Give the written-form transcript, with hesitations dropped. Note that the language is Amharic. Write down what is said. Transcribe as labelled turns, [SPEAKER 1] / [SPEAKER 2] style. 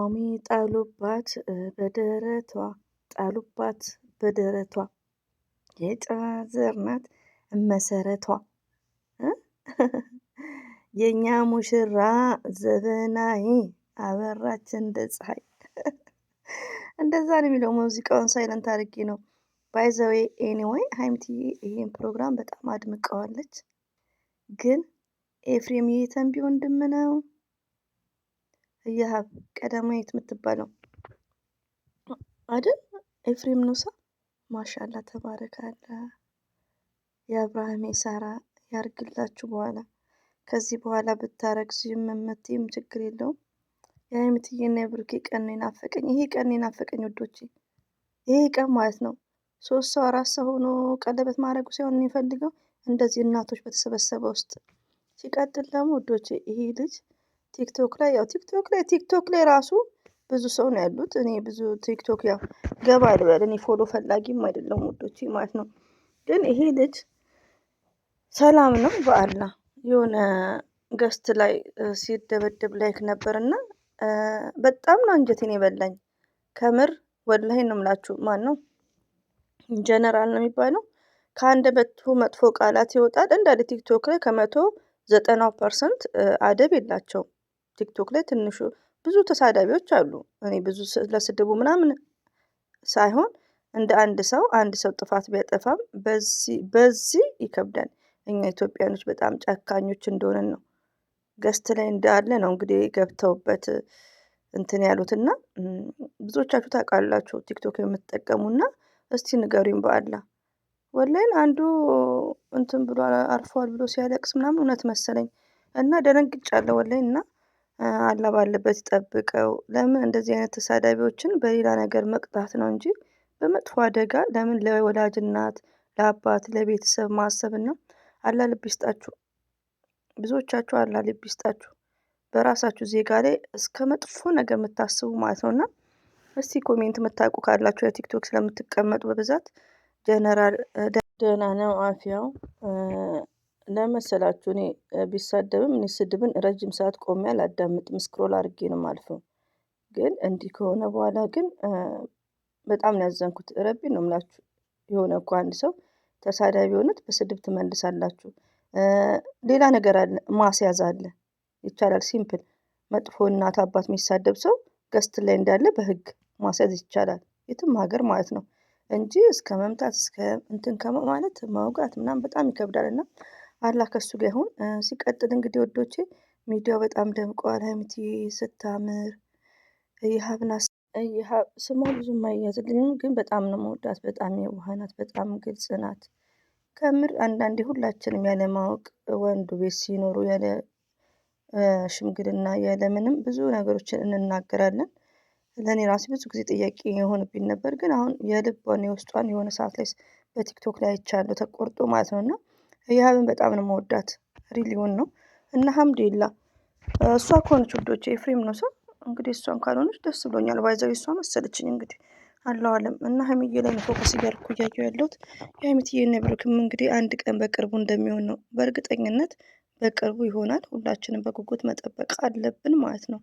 [SPEAKER 1] ሎሚ ጣሉባት በደረቷ ጣሉባት በደረቷ የጨዋ ዘር ናት መሰረቷ የኛ ሙሽራ ዘበናዊ አበራች እንደ ፀሐይ። እንደዛ ነው የሚለው ሙዚቃውን ሳይለንት አድርጌ ነው። ባይ ዘ ዌይ ኤኒዌይ ሀይሚትዬ ይሄን ፕሮግራም በጣም አድምቀዋለች። ግን ኤፍሬም የተንቢ ወንድም ነው። እያሀብ ቀዳማዊት የምትባለው አይደል? ኤፍሬም ነው ሰው ማሻላ ተባረካላ። የአብርሃም የሳራ ያርግላችሁ። በኋላ ከዚህ በኋላ ብታረግዝም መመቴም ችግር የለውም። የሀይሚትዬና የብሩኬ ቀን ነው የናፈቀኝ። ይሄ ቀን ነው የናፈቀኝ ውዶቼ። ይሄ ቀን ማለት ነው 3 ሰው 4 ሰው ሆኖ ቀለበት ማድረጉ ሳይሆን የሚፈልገው እንደዚህ እናቶች በተሰበሰበ ውስጥ። ሲቀጥል ደግሞ ውዶቼ ይሄ ልጅ ቲክቶክ ላይ ራሱ ብዙ ሰው ነው ያሉት። እኔ ብዙ ቲክቶክ ያው ገባ ልበል እኔ ፎሎ ፈላጊም አይደለም ውዶቼ ማለት ነው። ግን ይሄ ልጅ ሰላም ነው በአላህ የሆነ ገስት ላይ ሲደበደብ ላይክ ነበርና በጣም ነው አንጀቴን የበላኝ። ከምር ወላሂ ነው የምላችሁ። ማን ነው ጀነራል ነው የሚባለው ከአንደበቱ መጥፎ ቃላት ይወጣል እንዳለ ቲክቶክ ላይ ከ190% አደብ የላቸውም። ቲክቶክ ላይ ትንሹ ብዙ ተሳዳቢዎች አሉ። እኔ ብዙ ለስድቡ ምናምን ሳይሆን እንደ አንድ ሰው ጥፋት ቢያጠፋም በዚህ ይከብዳል። እኛ ኢትዮጵያኖች በጣም ጨካኞች እንደሆነን ነው ገስት ላይ እንዳለ ነው እንግዲህ ገብተውበት እንትን ያሉትና ብዙዎቻችሁ ታውቃላችሁ ቲክቶክ የምትጠቀሙና እስቲ ንገሩኝ በአላህ ወላሂ አንዱ እንትን ብሎ አርፏል ብሎ ሲያለቅስ ምናምን እውነት መሰለኝ እና ደነግጫለሁ ወላሂ። እና አላህ ባለበት ይጠብቀው። ለምን እንደዚህ አይነት ተሳዳቢዎችን በሌላ ነገር መቅጣት ነው እንጂ በመጥፎ አደጋ ለምን ለወላጅ እናት ለአባት ለቤተሰብ ማሰብና አላህ ልብ ይስጣችሁ። ብዙዎቻችሁ አላህ ልብ ይስጣችሁ በራሳችሁ ዜጋ ላይ እስከ መጥፎ ነገር የምታስቡ ማለት ነውና እስቲ ኮሜንት የምታውቁ ካላችሁ የቲክቶክ ስለምትቀመጡ በብዛት ጀነራል ደህና ነው አፍያው ለመሰላችሁ። እኔ ቢሳደብም እኔ ስድብን ረጅም ሰዓት ቆሜ አላዳምጥም ስክሮል አድርጌ ነው የማልፈው። ግን እንዲህ ከሆነ በኋላ ግን በጣም ነው ያዘንኩት። ረቢን ነው የምላችሁ። የሆነ እኮ አንድ ሰው ተሳዳቢ ሆነት በስድብ ትመልሳላችሁ። ሌላ ነገር አለ ማስያዝ አለ ይቻላል። ሲምፕል መጥፎ እናት አባት የሚሳደብ ሰው ገስት ላይ እንዳለ በህግ ማስያዝ ይቻላል። የትም ሀገር ማለት ነው እንጂ እስከ መምታት እስከ እንትን ከማለት ማውጋት ምናምን በጣም ይከብዳልና አላህ ከሱ ጋር ይሁን። ሲቀጥል እንግዲህ ወዶቼ ሚዲያው በጣም ደምቀዋል። ሀይሚትዬ ስታምር ይሃብ ስሟ ብዙም አይያዝልኝም ግን በጣም ነው መወዳት። በጣም የዋህ ናት። በጣም ግልጽ ናት። ከምር አንዳንዴ ሁላችንም ያለ ማወቅ ወንዱ ቤት ሲኖሩ ያለ ሽምግልና ያለ ምንም ብዙ ነገሮችን እንናገራለን። ለኔ ራሴ ብዙ ጊዜ ጥያቄ የሆነብኝ ነበር። ግን አሁን የልቧን የውስጧን የሆነ ሰዓት ላይ በቲክቶክ ላይ አይቻለሁ ተቆርጦ ማለት ነውና ይሃብን በጣም ነው መወዳት። ሪሊዮን ነው እና አልሐምዱሊላህ እሷ ከሆነች ውዶቼ ኤፍሬም ነው ሰው እንግዲህ እሷን ካልሆነች ደስ ብሎኛል። ባይዘው እሷ መሰለችኝ እንግዲህ አለው አለም እና ሀይሚዬ ላይ ነው ፎከስ እያደረኩ እያየሁ ያለሁት። የሀይሚትዬ እና ብሩክም እንግዲህ አንድ ቀን በቅርቡ እንደሚሆን ነው በእርግጠኝነት በቅርቡ ይሆናል። ሁላችንም በጉጉት መጠበቅ አለብን ማለት ነው።